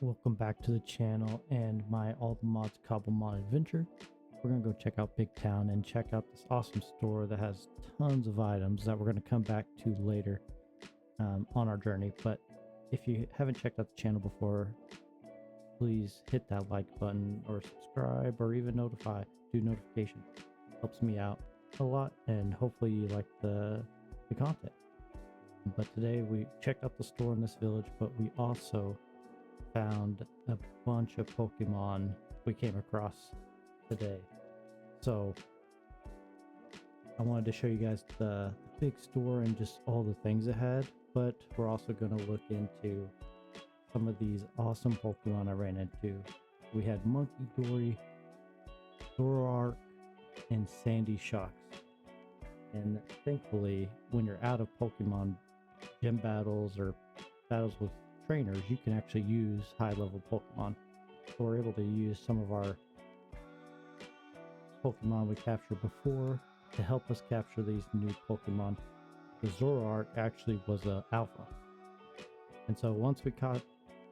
Welcome back to the channel and my all the mods Cobblemon Adventure. We're gonna go check out Big Town and check out this awesome store that has tons of items that we're gonna come back to later on our journey. But if you haven't checked out the channel before, please hit that like button or subscribe or even do notifications. Helps me out a lot, and hopefully you like the content. But today we checked out the store in this village, but we also found a bunch of Pokemon we came across today. So I wanted to show you guys the big store and just all the things it had, but we're also going to look into some of these awesome Pokemon I ran into. We had Monkey Dory, Zoroark, and Sandy Shocks. And thankfully, when you're out of Pokemon gym battles or battles with trainers, you can actually use high-level Pokemon. So we're able to use some of our Pokemon we captured before to help us capture these new Pokemon. The Zoroark actually was an alpha. And so once we caught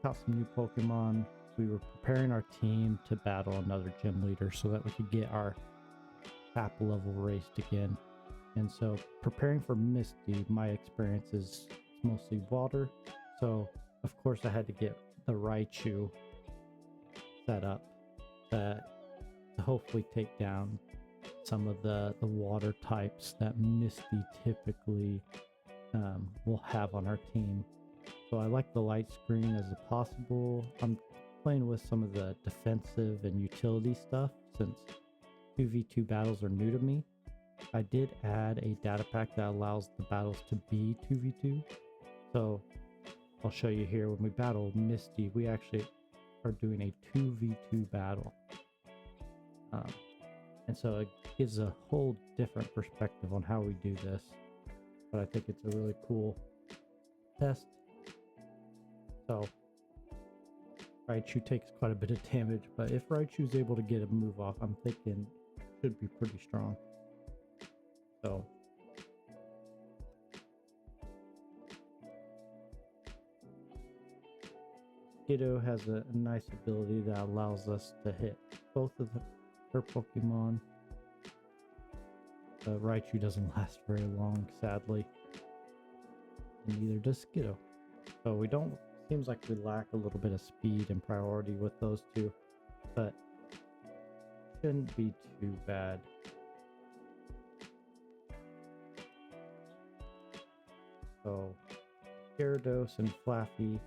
some new Pokemon, we were preparing our team to battle another gym leader so that we could get our top level raced again. And so preparing for Misty, my experience is mostly water. So of course I had to get the Raichu set up to hopefully take down some of the water types that Misty typically will have on our team. So I like the light screen as possible. I'm playing with some of the defensive and utility stuff since 2v2 battles are new to me. I did add a data pack that allows the battles to be 2v2. So I'll show you here. When we battle Misty, we actually are doing a 2v2 battle. And so it gives a whole different perspective on how we do this. But I think it's a really cool test. So Raichu takes quite a bit of damage, but if Raichu is able to get a move off, I'm thinking it should be pretty strong. So Skiddo has a nice ability that allows us to hit both of her Pokemon. Raichu doesn't last very long, sadly, and neither does Skiddo. So we don't. Seems like we lack a little bit of speed and priority with those two, but shouldn't be too bad. So Gyarados and Flaffy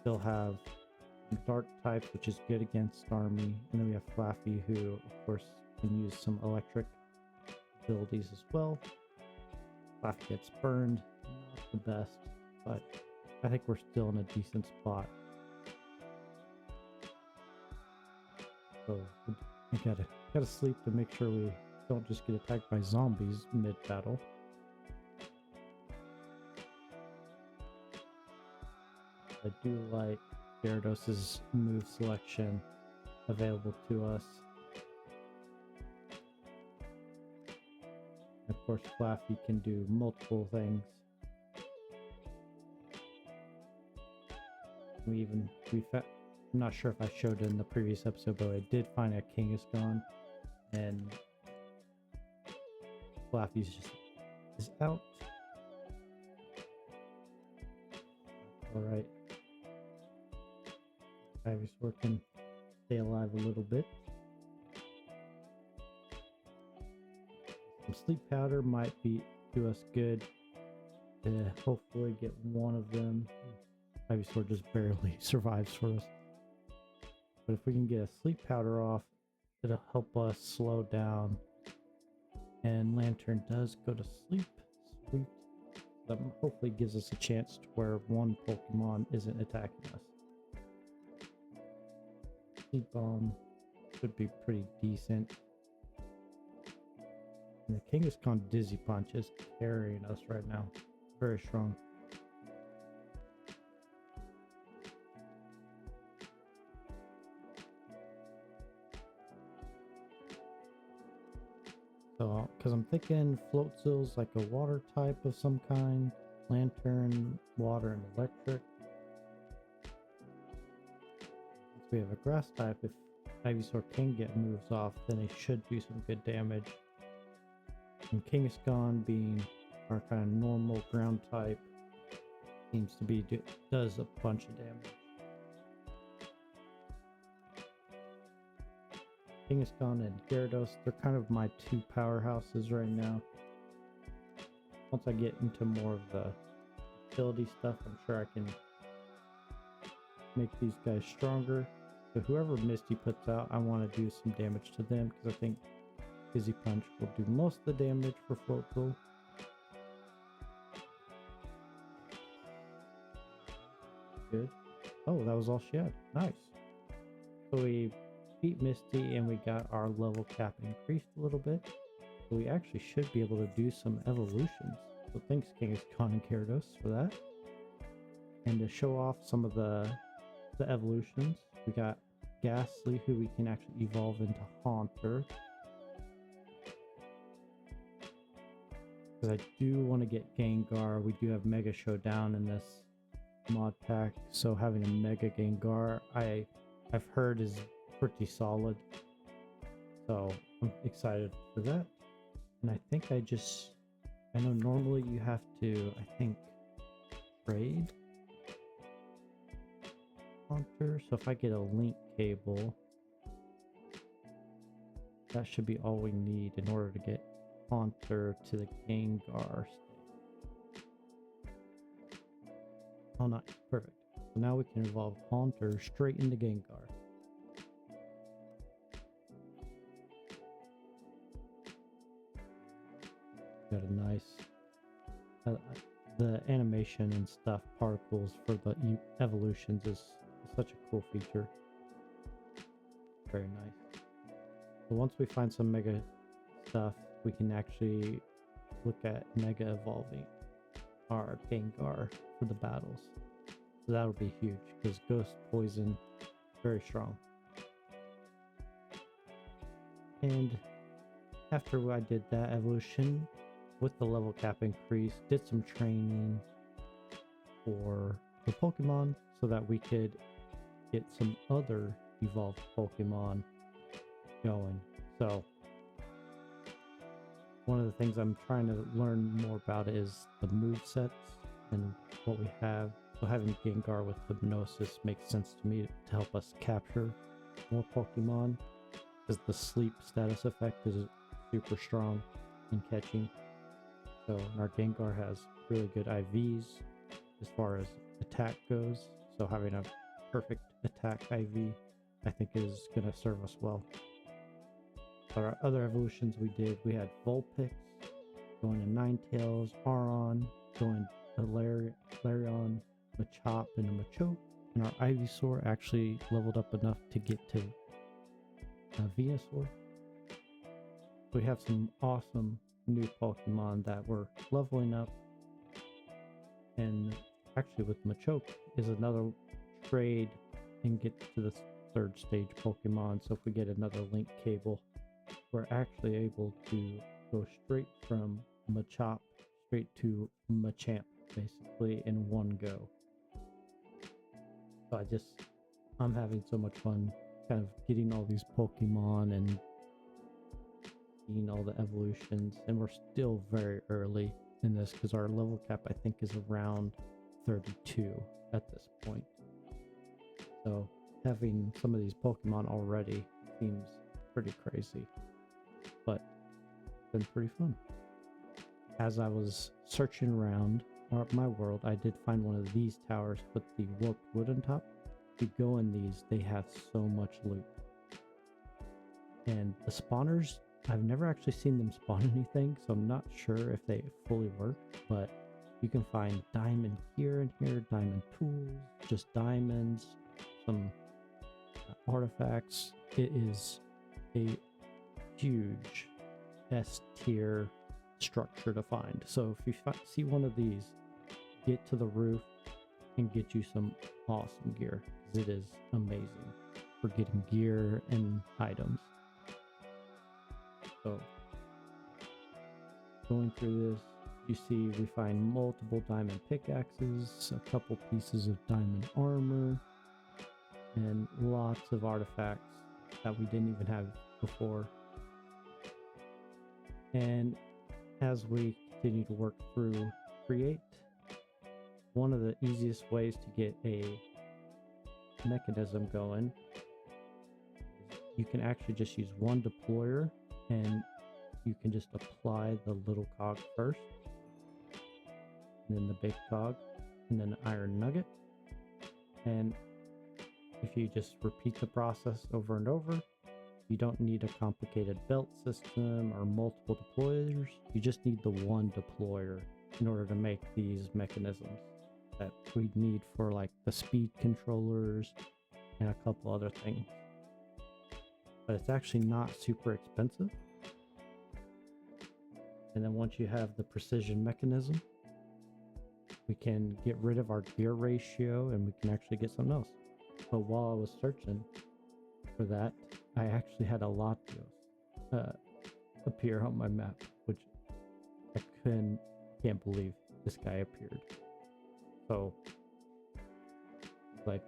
still have dark types, which is good against Starmie, and then we have Flaffy, who of course can use some electric abilities as well. Flaffy gets burned, not the best, but I think we're still in a decent spot. So we gotta sleep to make sure we don't just get attacked by zombies mid-battle. I do like Gyarados' move selection available to us. Of course, Flaffy can do multiple things. I'm not sure if I showed it in the previous episode, but I did find a Kangaskhan, and Flaffy's is out. Alright. Ivysaur can stay alive a little bit. Some sleep powder might do us good to hopefully get one of them. Ivysaur just barely survives for us. But if we can get a sleep powder off, it'll help us slow down. And Lantern does go to sleep. Sweet. That hopefully gives us a chance to where one Pokemon isn't attacking us. Sleep Bomb should be pretty decent. And the Kangaskhan Dizzy Punch is carrying us right now. Very strong. So, because I'm thinking Floatzill's like a water type of some kind. Lantern, water, and electric. we have a grass type, if Ivysaur can get moves off, then it should do some good damage. And Kangaskhan being our kind of normal ground type seems to be does a bunch of damage. Kangaskhan and Gyarados, they're kind of my two powerhouses right now. Once I get into more of the utility stuff, I'm sure I can make these guys stronger. So whoever Misty puts out, I want to do some damage to them because I think Fizzy Punch will do most of the damage for Floatzel. Good. Oh, that was all she had. Nice. So we beat Misty and we got our level cap increased a little bit. So we actually should be able to do some evolutions. So thanks Kangaskhan and Gyarados for that. And to show off some of the evolutions, we got Ghastly, who we can actually evolve into Haunter. Because I do want to get Gengar. We do have Mega Showdown in this mod pack, so having a Mega Gengar I've heard is pretty solid. So I'm excited for that. And I think I know normally you have to, I think, trade Haunter. So if I get a link cable, that should be all we need in order to get Haunter to the Gengar stage. Oh, nice. Perfect. So now we can evolve Haunter straight into Gengar. Got a nice the animation and stuff, particles for the evolutions is such a cool feature. Very nice. So once we find some mega stuff, we can actually look at mega evolving our Gengar for the battles. So that'll be huge because Ghost Poison very strong. And after I did that evolution with the level cap increase, did some training for the Pokemon so that we could get some other evolved Pokemon going. So one of the things I'm trying to learn more about is the movesets and what we have. So having Gengar with Hypnosis makes sense to me to help us capture more Pokemon, because the sleep status effect is super strong in catching. So our Gengar has really good IVs as far as attack goes. So having a perfect attack IV, I think, is going to serve us well. Our other evolutions we did, we had Vulpix going to Ninetales, Aron going to Larion, Machop, and a Machoke. And our Ivysaur actually leveled up enough to get to Venusaur. We have some awesome new Pokemon that we're leveling up. And actually with Machoke is another trade and get to the third stage Pokemon. So if we get another link cable, we're actually able to go straight from Machop straight to Machamp basically in one go. So I'm having so much fun kind of getting all these Pokemon and seeing all the evolutions, and we're still very early in this because our level cap I think is around 32 at this point. So having some of these Pokemon already seems pretty crazy, but it's been pretty fun. As I was searching around my world, I did find one of these towers with the warped wood on top. If you go in these, they have so much loot. And the spawners, I've never actually seen them spawn anything, so I'm not sure if they fully work, but you can find diamond gear in here, diamond tools, just diamonds, some artifacts. It is a huge S tier structure to find. So if you see one of these, get to the roof and get you some awesome gear, because it is amazing for getting gear and items. So going through this, you see we find multiple diamond pickaxes, a couple pieces of diamond armor, and lots of artifacts that we didn't even have before. And as we continue to work through Create, one of the easiest ways to get a mechanism going, you can actually just use one deployer, and you can just apply the little cog first, and then the big cog, and then the iron nugget. And if you just repeat the process over and over, you don't need a complicated belt system or multiple deployers. You just need the one deployer in order to make these mechanisms that we need for like the speed controllers and a couple other things. But it's actually not super expensive. And then once you have the precision mechanism, we can get rid of our gear ratio and we can actually get something else. But while I was searching for that, I actually had a Latios appear on my map, which I can't believe this guy appeared. So, like,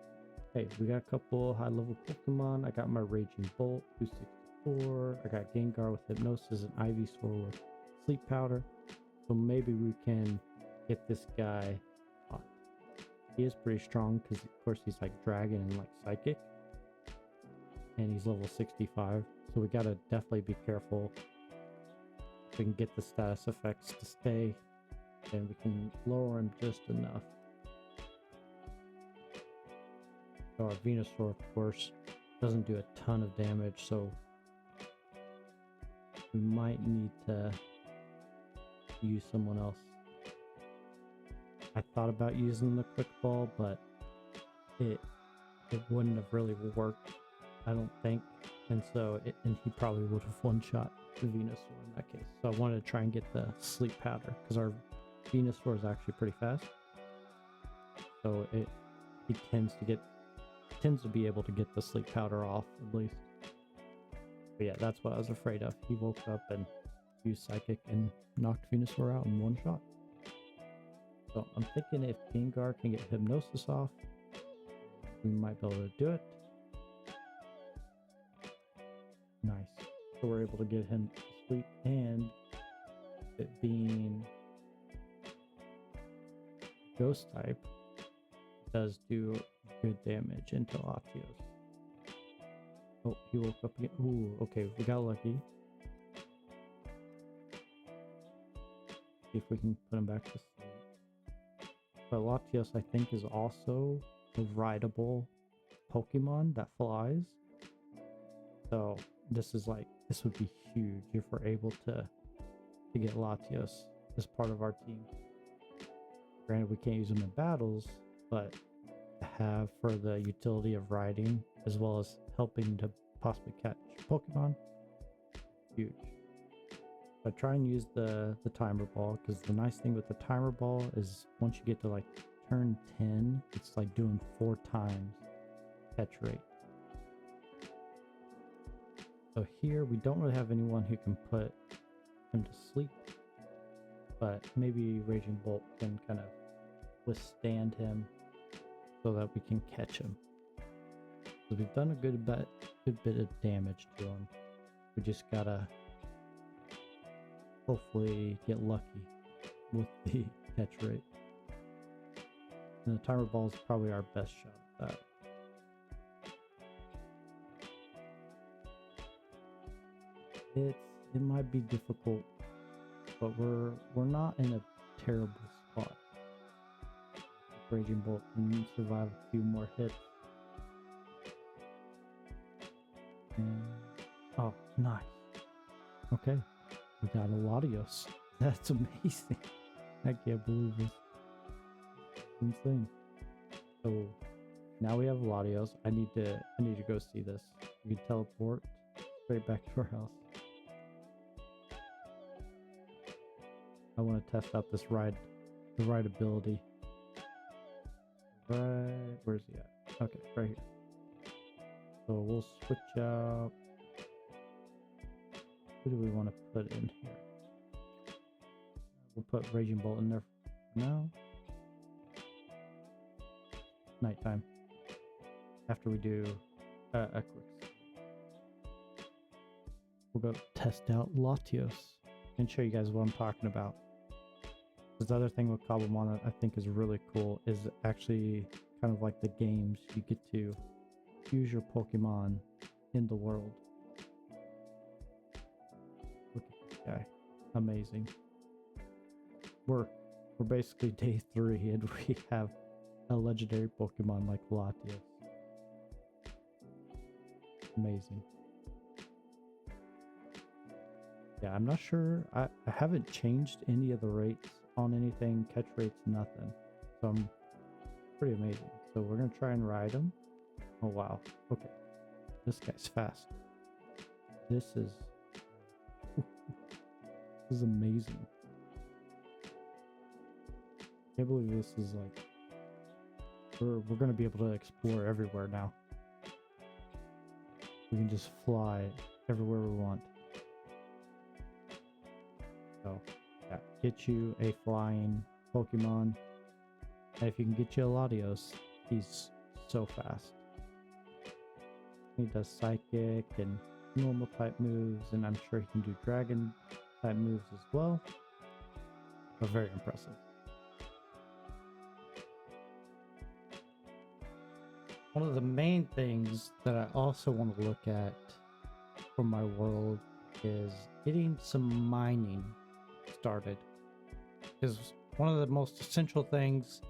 hey, we got a couple high-level Pokemon. I got my Raging Bolt, 264. I got Gengar with Hypnosis and Ivysaur with Sleep Powder. So maybe we can get this guy on. He is pretty strong because, of course, he's like Dragon and like Psychic. And he's level 65. So we gotta definitely be careful. If we can get the status effects to stay, and we can lower him just enough. So our Venusaur, of course, doesn't do a ton of damage, so we might need to use someone else. I thought about using the Quick Ball, but it wouldn't have really worked, I don't think. And so and he probably would have one-shot the Venusaur in that case. So I wanted to try and get the Sleep Powder because our Venusaur is actually pretty fast. So he tends to be able to get the Sleep Powder off at least. But yeah, that's what I was afraid of. He woke up and used Psychic and knocked Venusaur out in one shot. So I'm thinking if Gengar can get Hypnosis off, we might be able to do it. Nice. So we're able to get him to sleep, and it being Ghost type does do good damage into Latios. Oh, he woke up again. Ooh, okay, we got lucky. See if we can put him back to sleep. But Latios, I think, is also a rideable Pokemon that flies. So this would be huge if we're able to get Latios as part of our team. Granted, we can't use them in battles, but to have for the utility of riding as well as helping to possibly catch Pokemon, huge. I try and use the timer ball, because the nice thing with the timer ball is once you get to like turn 10, it's like doing 4 times catch rate. So here we don't really have anyone who can put him to sleep, but maybe Raging Bolt can kind of withstand him so that we can catch him. So we've done a good bit of damage to him. We just gotta hopefully get lucky with the catch rate. And the timer ball is probably our best shot at that. It might be difficult, but we're not in a terrible spot. Raging Bolt can survive a few more hits. And oh, nice. Okay, we got a Latios. That's amazing. I can't believe this. It's insane. So now we have Latios. I need to go see this. We can teleport straight back to our house. I want to test out this the rideability. Right, where's he at? Okay, right here. So we'll switch out. Who do we want to put in here? We'll put Raging Bolt in there for now. Nighttime. after we do a quick. We'll go test out Latios and show you guys what I'm talking about. This other thing with Cobblemon I think is really cool is actually kind of like the games. You get to use your Pokemon in the world. Look at this guy. Amazing. We're basically day 3 and we have a legendary Pokemon like Latios. Amazing. Yeah, I'm not sure. I haven't changed any of the rates on anything. Catch rates, nothing. So I'm pretty amazing. So we're going to try and ride him. Oh, wow. Okay. This guy's fast. This is amazing. I can't believe this is like... We're going to be able to explore everywhere now. We can just fly everywhere we want. So, yeah, get you a flying Pokemon. And if you can get you a Latios, he's so fast. He does Psychic and normal type moves, and I'm sure he can do Dragon type moves as well. But very impressive. One of the main things that I also want to look at for my world is getting some mining started. Because one of the most essential things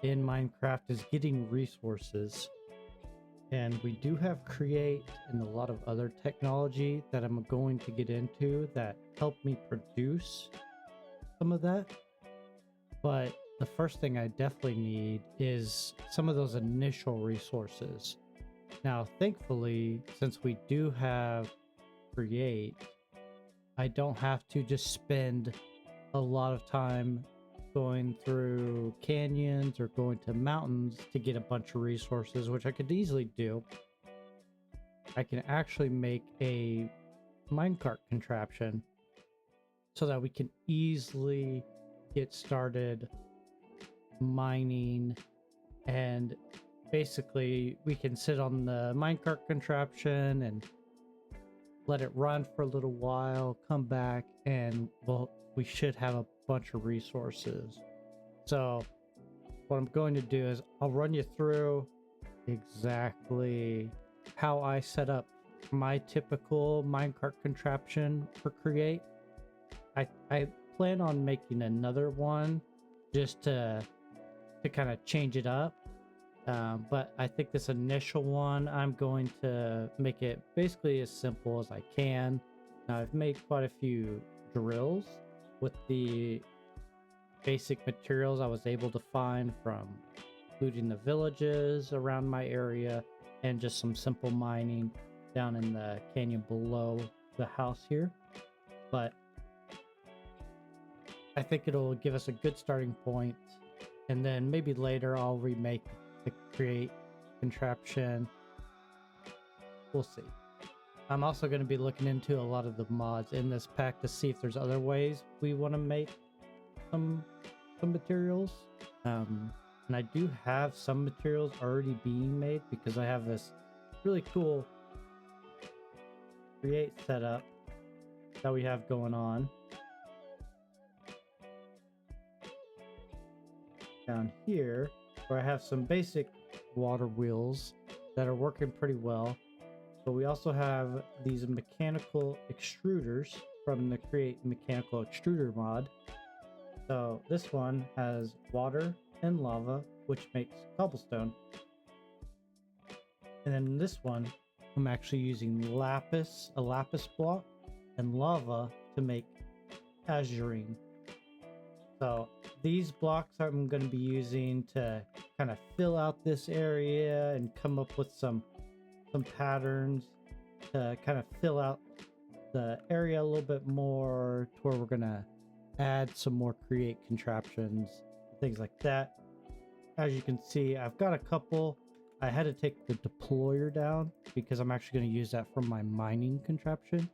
in Minecraft is getting resources. And we do have Create and a lot of other technology that I'm going to get into that help me produce some of that. But the first thing I definitely need is some of those initial resources. Now, thankfully, since we do have Create, I don't have to just spend a lot of time going through canyons or going to mountains to get a bunch of resources, which I could easily do. I can actually make a minecart contraption so that we can easily get started mining, and basically we can sit on the minecart contraption and let it run for a little while, come back, and we should have a bunch of resources. So what I'm going to do is I'll run you through exactly how I set up my typical minecart contraption for Create. I plan on making another one just to kind of change it up. But I think this initial one, I'm going to make it basically as simple as I can. Now, I've made quite a few drills with the basic materials I was able to find from looting the villages around my area and just some simple mining down in the canyon below the house here. But I think it'll give us a good starting point, and then maybe later I'll remake the Create contraption. We'll see. I'm also going to be looking into a lot of the mods in this pack to see if there's other ways we want to make some materials. And I do have some materials already being made because I have this really cool Create setup that we have going on. Down here, where I have some basic water wheels that are working pretty well. But we also have these mechanical extruders from the Create Mechanical Extruder mod. So this one has water and lava, which makes cobblestone. And then this one, I'm actually using a lapis block, and lava to make azurine. So these blocks I'm going to be using to kind of fill out this area and come up with some patterns to kind of fill out the area a little bit more, to where we're going to add some more Create contraptions, things like that. As you can see, I've got a couple. I had to take the deployer down because I'm actually going to use that for my mining contraption.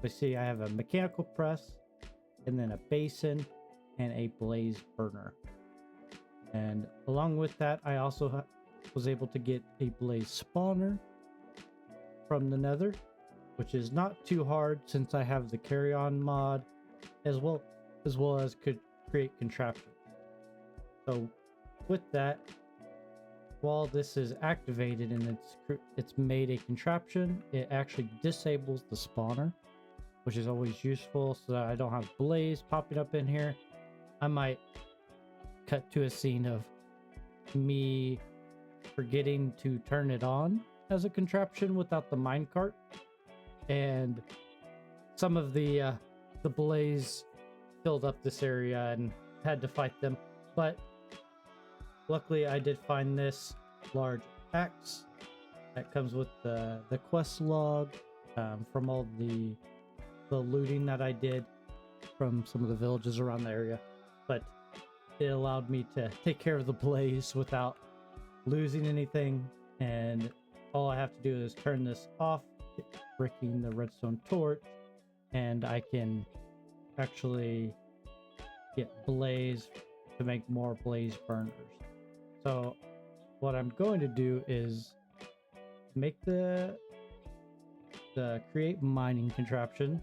But see, I have a mechanical press, and then a basin, and a blaze burner. And along with that, I also was able to get a blaze spawner from the nether, which is not too hard since I have the carry on mod as well as could create contraption. So with that, while this is activated and it's made a contraption, it actually disables the spawner, which is always useful so that I don't have blaze popping up in here. I might cut to a scene of me forgetting to turn it on as a contraption without the minecart, and some of the blaze filled up this area and had to fight them. But luckily I did find this large axe that comes with the quest log from all the looting that I did from some of the villages around the area. But it allowed me to take care of the blaze without losing anything, and all I have to do is turn this off, bricking the redstone torch, and I can actually get blaze to make more blaze burners. So what I'm going to do is make the create mining contraption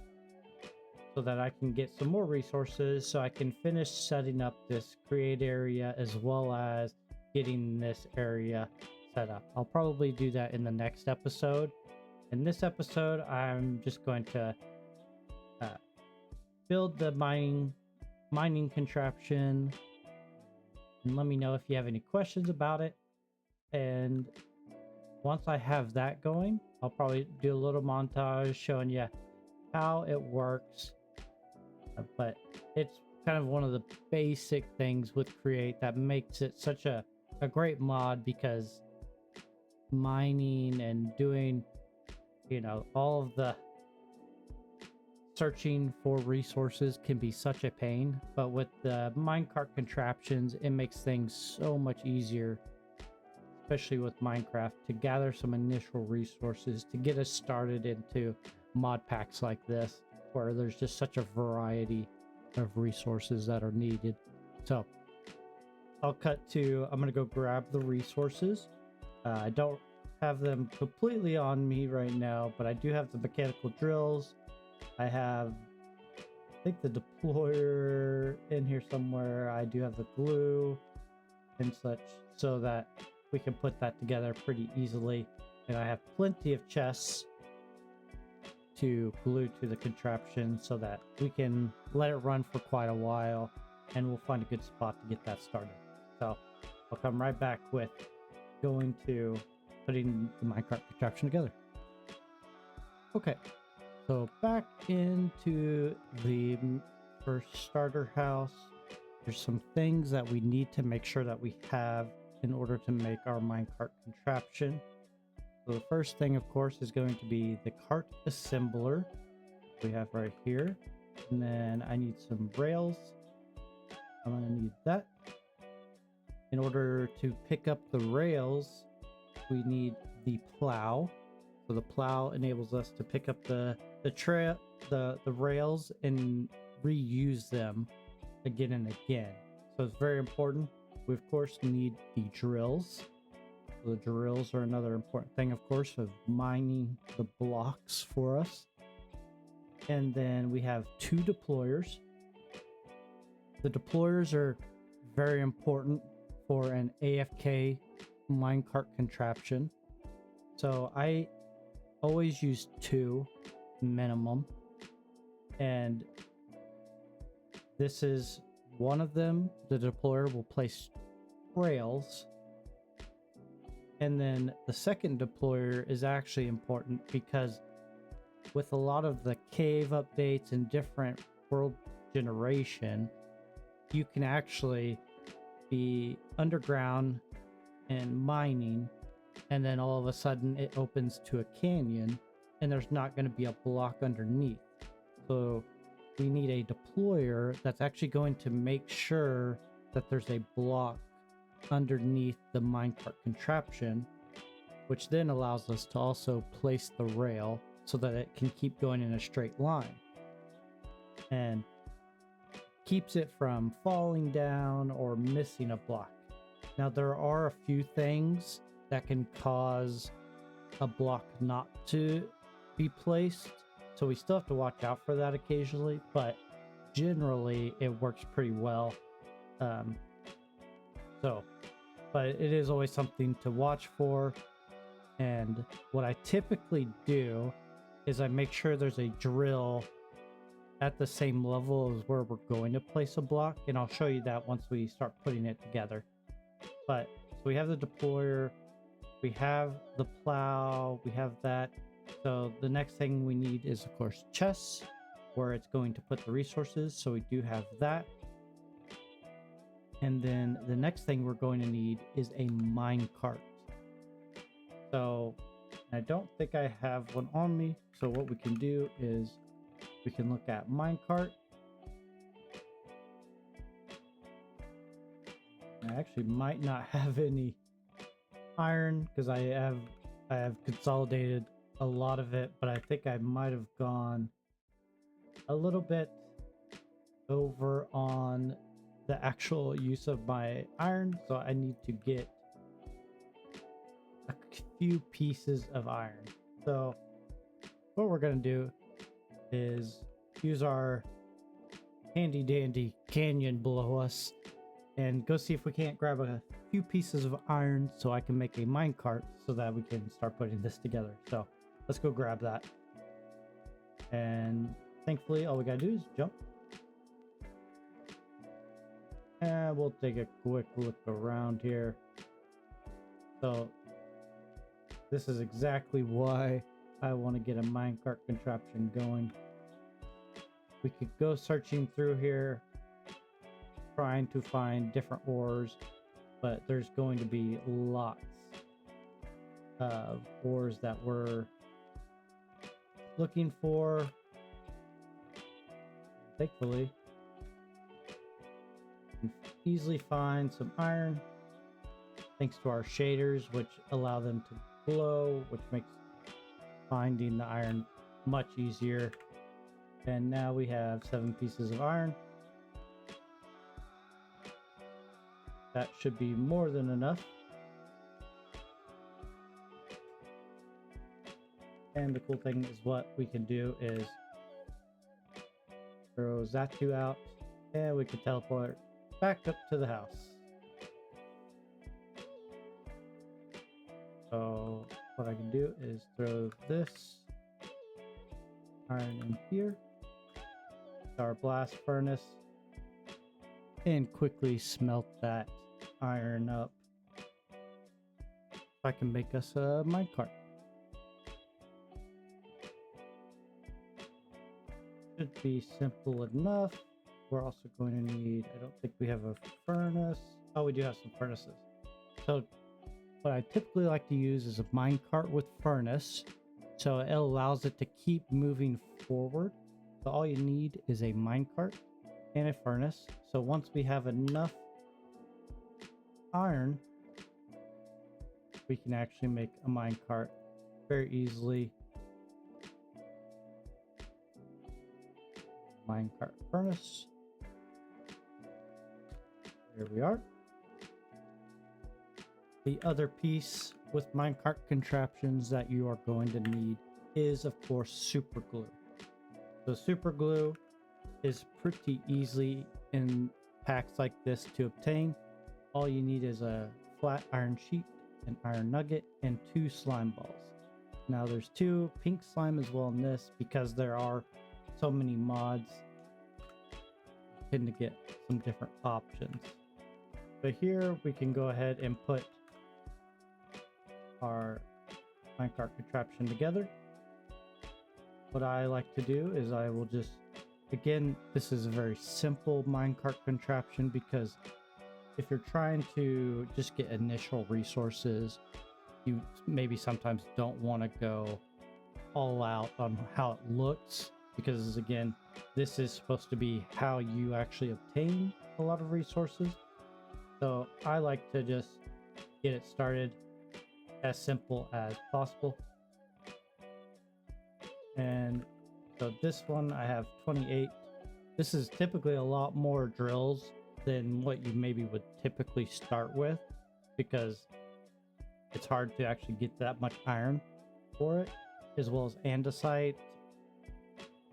so that I can get some more resources, so I can finish setting up this create area as well as getting this area set up. I'll probably do that in the next episode. In this episode, I'm just going to build the mining contraption, and let me know if you have any questions about it. And once I have that going, I'll probably do a little montage showing you how it works. But it's kind of one of the basic things with Create that makes it such a great mod, because mining and doing, you know, all of the searching for resources can be such a pain. But with the minecart contraptions, it makes things so much easier, especially with Minecraft, to gather some initial resources to get us started into mod packs like this, where there's just such a variety of resources that are needed. So I'll cut to, I'm gonna go grab the resources. I don't have them completely on me right now, but I do have the mechanical drills. I have, I think, the deployer in here somewhere. I do have the glue and such, so that we can put that together pretty easily. And I have plenty of chests to glue to the contraption so that we can let it run for quite a while, and we'll find a good spot to get that started. So I'll come right back with going to putting the minecart contraption together. Okay, so back into the first starter house. There's some things that we need to make sure that we have in order to make our minecart contraption. So the first thing, of course, is going to be the cart assembler we have right here. And then I need some rails. I'm going to need that. In order to pick up the rails, we need the plow. So the plow enables us to pick up the rails and reuse them again and again. So it's very important. We of course need the drills. The drills are another important thing, of course, of mining the blocks for us. And then we have 2 deployers. The deployers are very important for an AFK minecart contraption. So I always use 2 minimum. And this is one of them. The deployer will place rails. And then the second deployer is actually important because with a lot of the cave updates and different world generation, you can actually be underground and mining, and then all of a sudden it opens to a canyon and there's not going to be a block underneath. So we need a deployer that's actually going to make sure that there's a block underneath the minecart contraption, which then allows us to also place the rail so that it can keep going in a straight line and keeps it from falling down or missing a block. Now there are a few things that can cause a block not to be placed. So we still have to watch out for that occasionally, but generally it works pretty well. But it is always something to watch for. And what I typically do is I make sure there's a drill at the same level as where we're going to place a block, and I'll show you that once we start putting it together. But so we have the deployer, we have the plow, we have that. So the next thing we need is, of course, chests where it's going to put the resources. So we do have that. And then the next thing we're going to need is a mine cart. So I don't think I have one on me. So what we can do is we can look at minecart. I actually might not have any iron because I have consolidated a lot of it, but I think I might have gone a little bit over on the actual use of my iron. So I need to get a few pieces of iron. So what we're going to do is use our handy dandy canyon below us and go see if we can't grab a few pieces of iron so I can make a minecart so that we can start putting this together. So let's go grab that. And thankfully all we gotta do is jump. And we'll take a quick look around here. So this is exactly why I want to get a minecart contraption going. We could go searching through here, trying to find different ores, but there's going to be lots of ores that we're looking for. Thankfully, we can easily find some iron thanks to our shaders, which allow them to glow, which makes finding the iron much easier. And now we have 7 pieces of iron. That should be more than enough. And the cool thing is what we can do is throw Zatu out and we can teleport back up to the house. So what I can do is throw this iron in here, our blast furnace, and quickly smelt that iron up. I can make us a minecart. Should be simple enough. We're also going to need, I don't think we have a furnace. Oh, we do have some furnaces. So what I typically like to use is a minecart with furnace, so it allows it to keep moving forward. So all you need is a minecart and a furnace. So once we have enough iron, we can actually make a minecart very easily. Minecart furnace. Here we are. The other piece with minecart contraptions that you are going to need is, of course, super glue. So super glue is pretty easy in packs like this to obtain. All you need is a flat iron sheet, an iron nugget, and 2 slime balls. Now there's 2 pink slime as well in this because there are so many mods. You tend to get some different options. But here we can go ahead and put our minecart contraption together. What I like to do is I will just, again, this is a very simple minecart contraption because if you're trying to just get initial resources, you maybe sometimes don't want to go all out on how it looks, because again, this is supposed to be how you actually obtain a lot of resources. So I like to just get it started as simple as possible. And so this one I have 28. This is typically a lot more drills than what you maybe would typically start with, because it's hard to actually get that much iron for it, as well as andesite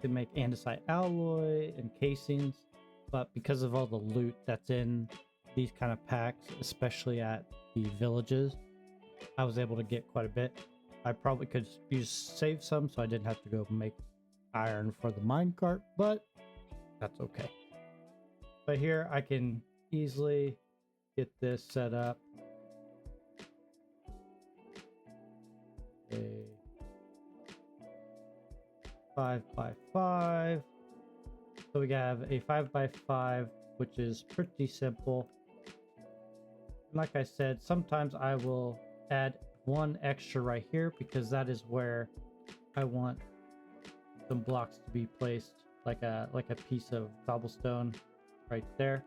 to make andesite alloy and casings. But because of all the loot that's in these kind of packs, especially at the villages, I was able to get quite a bit. I probably could save some so I didn't have to go make iron for the minecart, but that's okay. But here I can easily get this set up. A 5x5. So we have a 5x5, which is pretty simple. Like I said, sometimes I will add one extra right here because that is where I want some blocks to be placed, like a piece of cobblestone right there.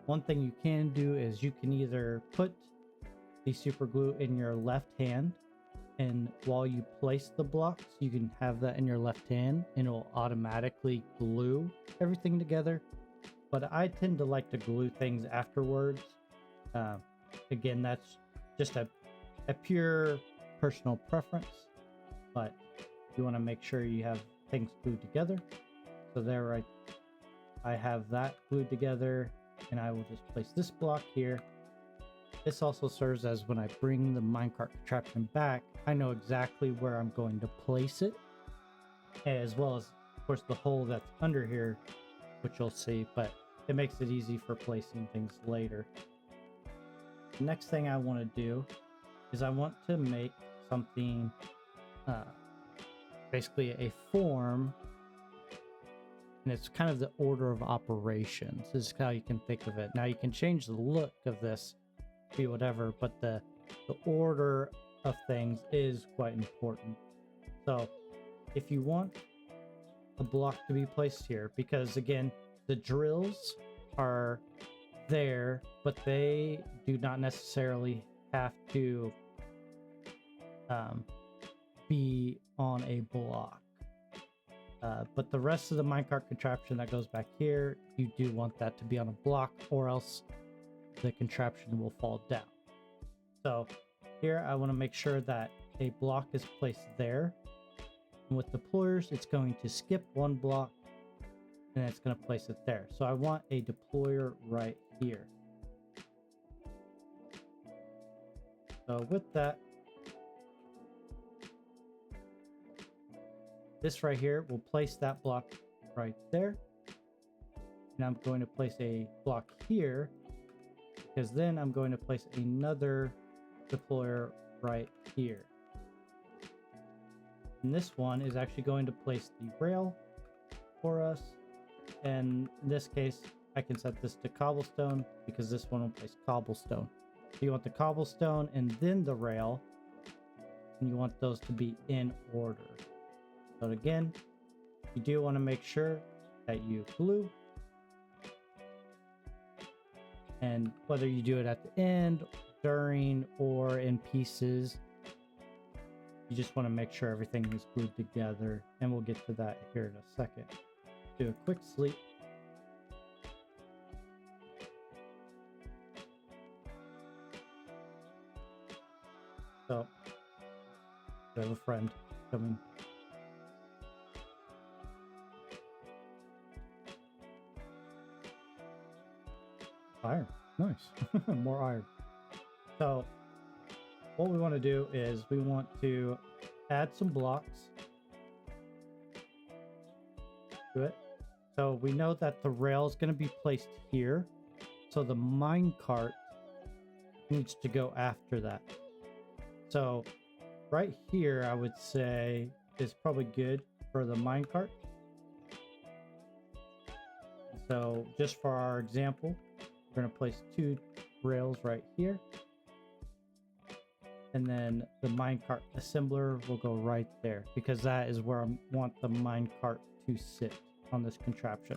One thing you can do is you can either put the super glue in your left hand, and while you place the blocks, you can have that in your left hand and it will automatically glue everything together. But I tend to like to glue things afterwards. Again, that's just a pure personal preference, but you want to make sure you have things glued together. So there, right, I have that glued together, and I will just place this block here. This also serves as when I bring the minecart contraption back, I know exactly where I'm going to place it, as well as, of course, the hole that's under here, which you'll see, but it makes it easy for placing things later. The next thing I want to do is I want to make something, basically a form, and it's kind of the order of operations. This is how you can think of it. Now you can change the look of this, be whatever, but the order of things is quite important. So if you want a block to be placed here, because again, the drills are there, but they do not necessarily have to be on a block. But the rest of the minecart contraption that goes back here, you do want that to be on a block, or else the contraption will fall down. So here I want to make sure that a block is placed there. And with deployers, it's going to skip one block and it's going to place it there. So I want a deployer right here. So with that, this right here will place that block right there. And I'm going to place a block here, because then I'm going to place another deployer right here. And this one is actually going to place the rail for us. And in this case, I can set this to cobblestone because this one will place cobblestone. So you want the cobblestone and then the rail, and you want those to be in order. So again, you do want to make sure that you glue, and whether you do it at the end, during, or in pieces, you just want to make sure everything is glued together, and we'll get to that here in a second. Do a quick sleep. So, I have a friend coming. Iron. Nice. More iron. So what we want to do is we want to add some blocks to it. So we know that the rail is going to be placed here. So the minecart needs to go after that. So right here, I would say is probably good for the minecart. So just for our example, we're going to place 2 rails right here. And then the minecart assembler will go right there, because that is where I want the minecart to sit on this contraption.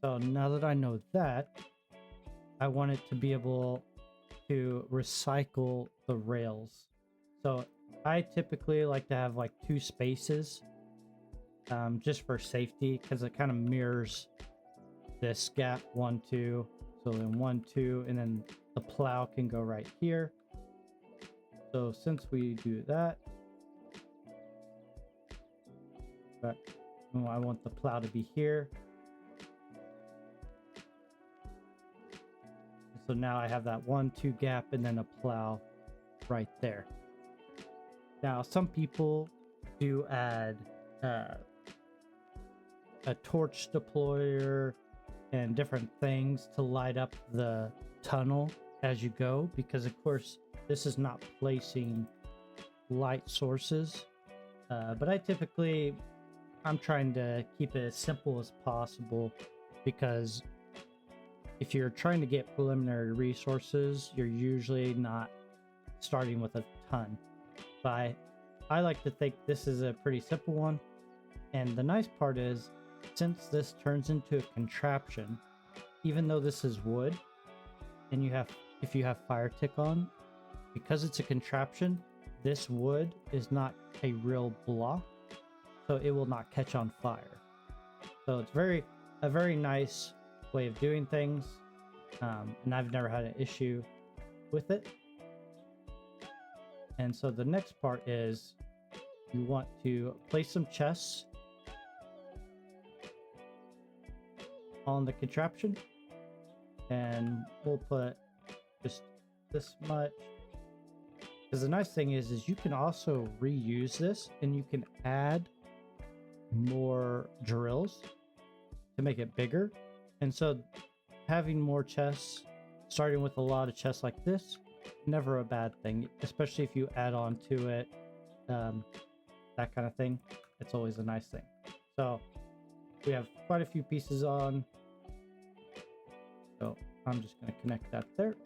So now that I know that, I want it to be able to recycle the rails. So I typically like to have like 2 spaces, just for safety, because it kind of mirrors this gap 1, 2. So then 1, 2, and then the plow can go right here. So since we do that, but I want the plow to be here. So now I have that 1, 2 gap and then a plow right there. Now some people do add a torch deployer and different things to light up the tunnel as you go, because of course this is not placing light sources, but I'm trying to keep it as simple as possible, because if you're trying to get preliminary resources, you're usually not starting with a ton. But I like to think this is a pretty simple one. And the nice part is, since this turns into a contraption, even though this is wood, and if you have fire tick on, because it's a contraption, this wood is not a real block, so it will not catch on fire. So it's a very nice way of doing things, and I've never had an issue with it. And so the next part is you want to place some chests on the contraption, and we'll put just this much, because the nice thing is you can also reuse this, and you can add more drills to make it bigger. And so having more chests, starting with a lot of chests like this, never a bad thing, especially if you add on to it, that kind of thing. It's always a nice thing. So we have quite a few pieces on, so I'm just going to connect that there.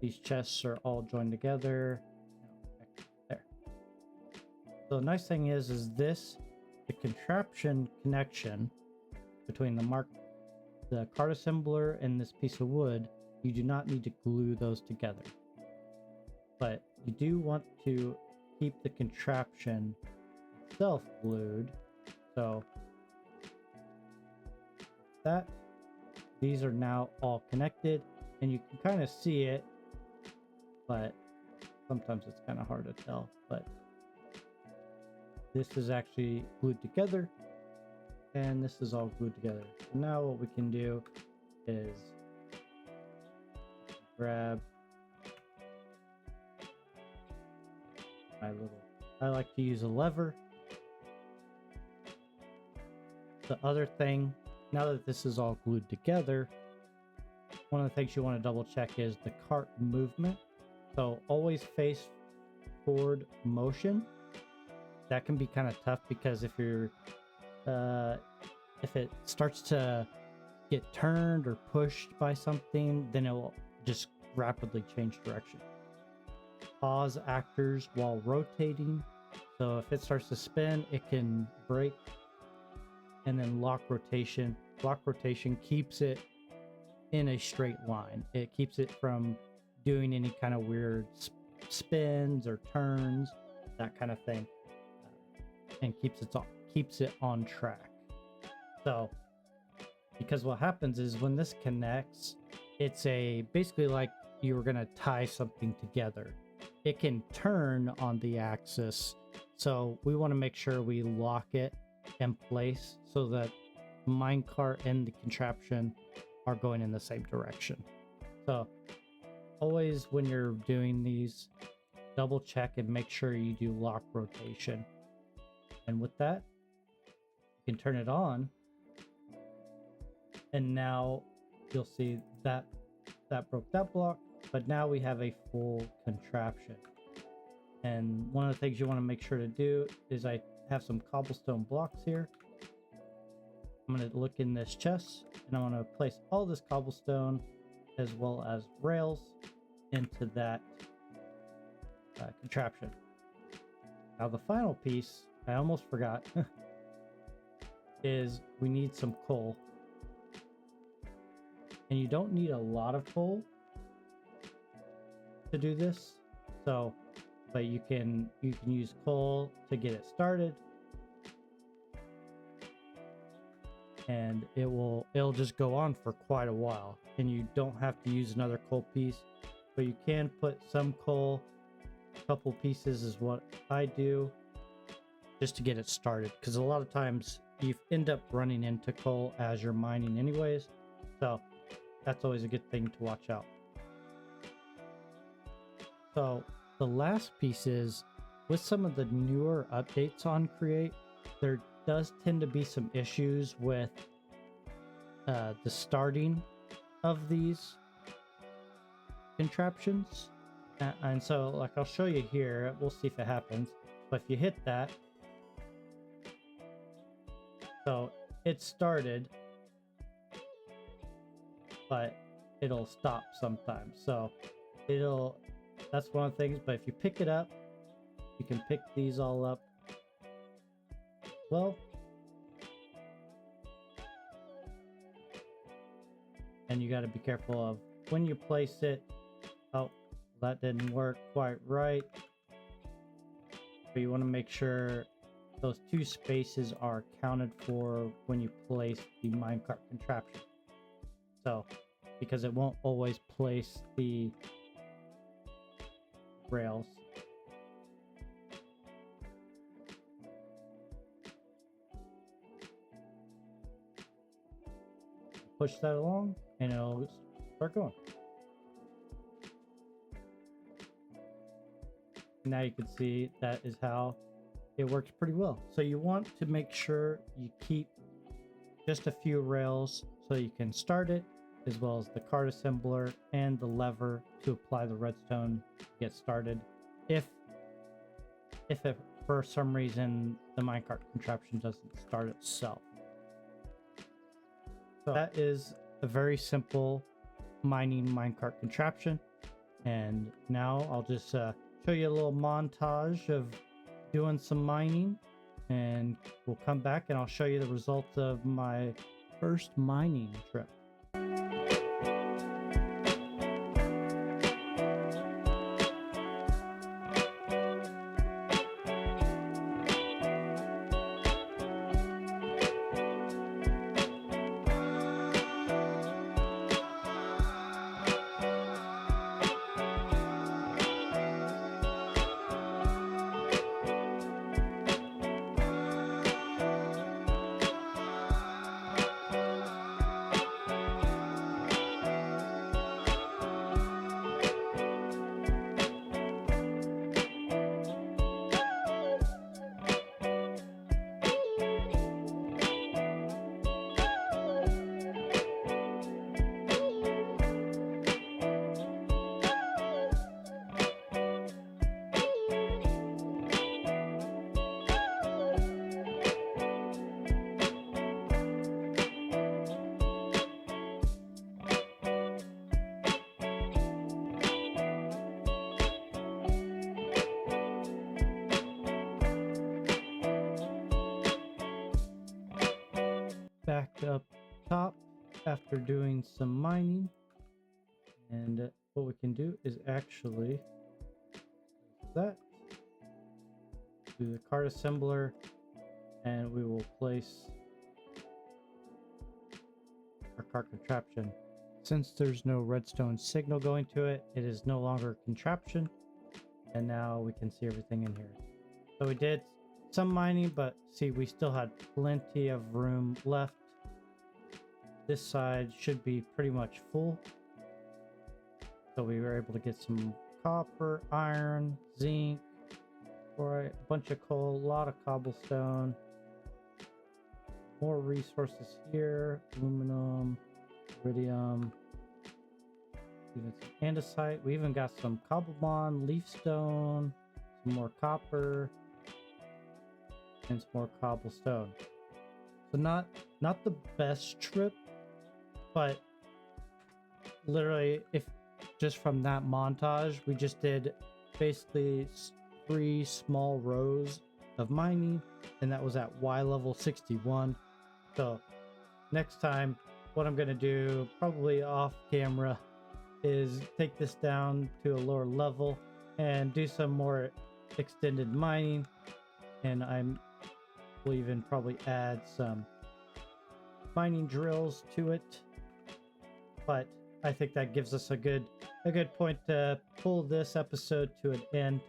These chests are all joined together there. So the nice thing is the contraption connection between the cart assembler and this piece of wood, you do not need to glue those together, but you do want to keep the contraption itself glued. So that these are now all connected, and you can kind of see it, but sometimes it's kind of hard to tell. But this is actually glued together, and this is all glued together. So now what we can do is grab I like to use a lever. The other thing, now that this is all glued together, one of the things you want to double check is the cart movement. So always face forward motion. That can be kind of tough, because if it starts to get turned or pushed by something, then it will just rapidly change direction. Pause actors while rotating. So if it starts to spin, it can break. And then lock rotation. Lock rotation keeps it in a straight line. It keeps it from doing any kind of weird spins or turns, that kind of thing, and keeps it on track. So because what happens is when this connects, it's basically like you were gonna tie something together. It can turn on the axis, so we want to make sure we lock it in place so that the minecart and the contraption are going in the same direction. So always when you're doing these, double check and make sure you do lock rotation. And with that, you can turn it on, and now you'll see that broke that block, but now we have a full contraption. And one of the things you want to make sure to do is I have some cobblestone blocks here. I'm going to look in this chest, and I want to place all this cobblestone as well as rails into that contraption. Now the final piece, I almost forgot, is we need some coal. And you don't need a lot of coal to do this, but you can use coal to get it started. and it'll just go on for quite a while, and you don't have to use another coal piece, but you can put some coal. A couple pieces is what I do, just to get it started, because a lot of times you end up running into coal as you're mining anyways, so that's always a good thing to watch out. So the last piece is, with some of the newer updates on Create, there does tend to be some issues with the starting of these contraptions. And so, like, I'll show you here, we'll see if it happens. But if you hit that, so it started, but it'll stop sometimes. So that's one of the things. But if you pick it up, you can pick these all up. Well, and you got to be careful of when you place it. Oh, that didn't work quite right. But you want to make sure those two spaces are accounted for when you place the minecart contraption. So, because it won't always place the rails. Push that along and it'll start going. Now you can see that is how it works pretty well. So you want to make sure you keep just a few rails so you can start it, as well as the cart assembler and the lever to apply the redstone to get started. If it, for some reason the minecart contraption doesn't start itself. So that is a very simple mining minecart contraption. And now I'll just show you a little montage of doing some mining, and we'll come back and I'll show you the results of my first mining trip. Back up top after doing some mining, and what we can do is actually do the cart assembler, and we will place our cart contraption. Since there's no redstone signal going to it, it is no longer a contraption, and now we can see everything in here. So we did some mining, but see, we still had plenty of room left. This side should be pretty much full. So we were able to get some copper, iron, zinc, a bunch of coal, a lot of cobblestone, more resources here, aluminum, iridium, even some andesite. We even got some cobblemon, leafstone, some more copper, and some more cobblestone. So not the best trip, but literally, if just from that montage, we just did basically 3 small rows of mining, and that was at Y level 61. So next time, what I'm gonna do, probably off camera, is take this down to a lower level and do some more extended mining, and will even probably add some mining drills to it, but I think that gives us a good point to pull this episode to an end.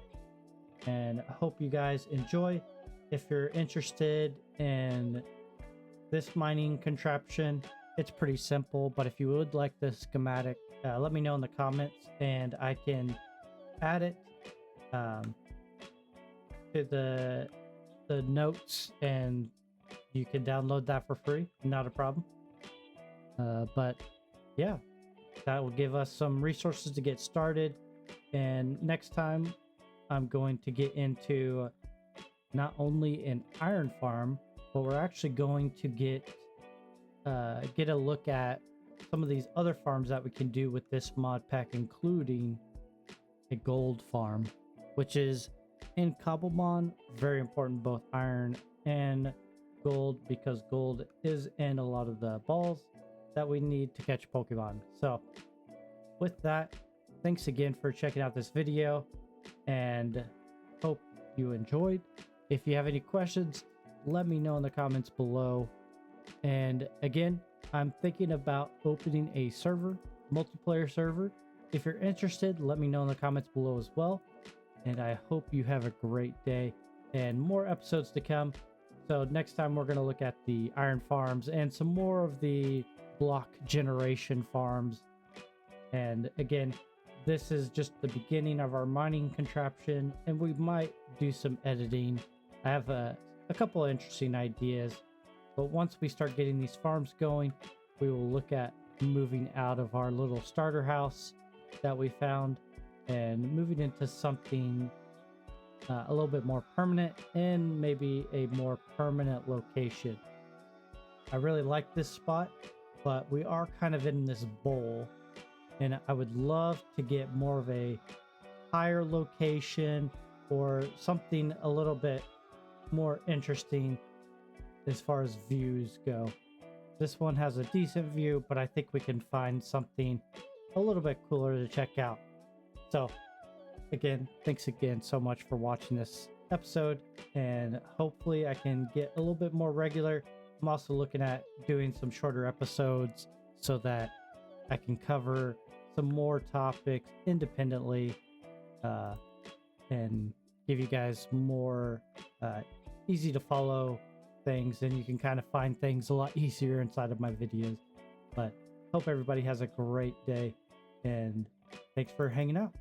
And I hope you guys enjoy. If you're interested in this mining contraption, it's pretty simple, but if you would like the schematic, let me know in the comments and I can add it to the notes, and you can download that for free, not a problem. But yeah, that will give us some resources to get started. And next time I'm going to get into not only an iron farm, but we're actually going to get a look at some of these other farms that we can do with this mod pack, including a gold farm, which is in Cobblemon very important, both iron and gold, because gold is in a lot of the balls that we need to catch Pokemon. So with that, thanks again for checking out this video and hope you enjoyed. If you have any questions, let me know in the comments below. And again, I'm thinking about opening a server, multiplayer server. If you're interested, let me know in the comments below as well. And I hope you have a great day, and more episodes to come. So next time we're going to look at the iron farms and some more of the block generation farms. And again, this is just the beginning of our mining contraption, and we might do some editing. I have a couple of interesting ideas, but once we start getting these farms going, we will look at moving out of our little starter house that we found and moving into something a little bit more permanent, and maybe a more permanent location. I really like this spot, but we are kind of in this bowl, and I would love to get more of a higher location or something a little bit more interesting as far as views go. This one has a decent view, but I think we can find something a little bit cooler to check out. So again, thanks again so much for watching this episode, and hopefully I can get a little bit more regular. I'm also looking at doing some shorter episodes so that I can cover some more topics independently and give you guys more easy to follow things, and you can kind of find things a lot easier inside of my videos. But hope everybody has a great day, and thanks for hanging out.